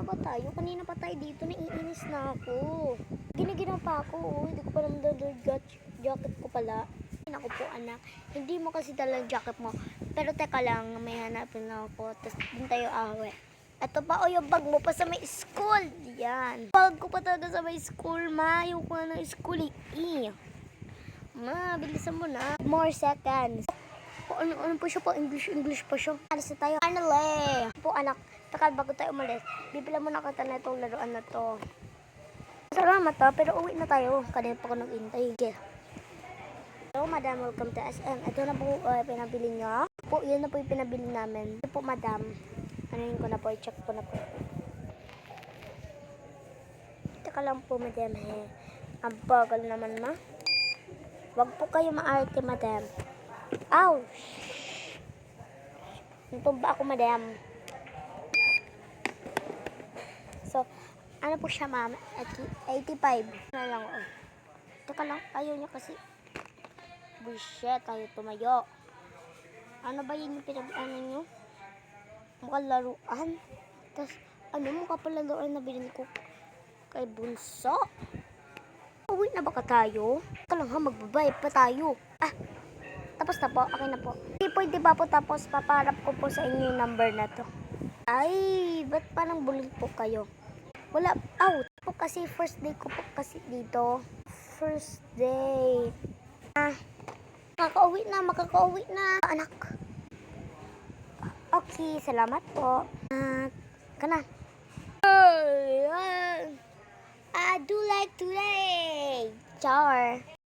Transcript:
ba tayo? Kanina pa tayo dito, naiinis na ako. Ginaginaw pa ako, hindi ko pa naman jacket ko pala. Ako po anak, hindi mo kasi dala jacket mo. Pero teka lang, may hanapin na ako. Tapos din tayo awe. Ito pa yung bag mo pa sa may school. Yan. Bag ko pa talaga sa may school, ma. Yung ko na school Ma, bilisan mo na. More seconds. Ano po siya po? English pa siya. Alis na tayo. Anale. Po anak, takal bago tayo umalis. Bibila mo na kita na itong laruan na to. Salamat pero uwi na tayo. Kanina pa ko nag-intay. Hello, madam. Welcome to SM. Ito na po pinabili nyo. Po, yun na po yung pinabili namin. Ito po, madam. Anuhin ko na po. I-check ko na po. Teka lang po, madam. Ang bagal naman, ma. Wag po kayo maarte, madam. Ow! Natumba ako, madam. So, ano po siya, ma'am? 85. Na lang, oh. Teka lang, ayaw niya kasi. Bullshit, tayo tumayo. Ano ba yun yung pinag-ano nyo? Mukhang laruan. Tapos, mukha pala laruan na bilhin ko kay Bunso. Uwi na ba ka tayo? Teka lang ha, magbabayad pa tayo. Tapos na po, okay na po. Hindi pwede ba po tapos paparap ko po sa inyo yung number na to. Ay, ba't parang bulol po kayo? Wala, po kasi first day ko po kasi dito. First day. Makakauwi na, anak. Okay, salamat po. Kana. I do like today. Char.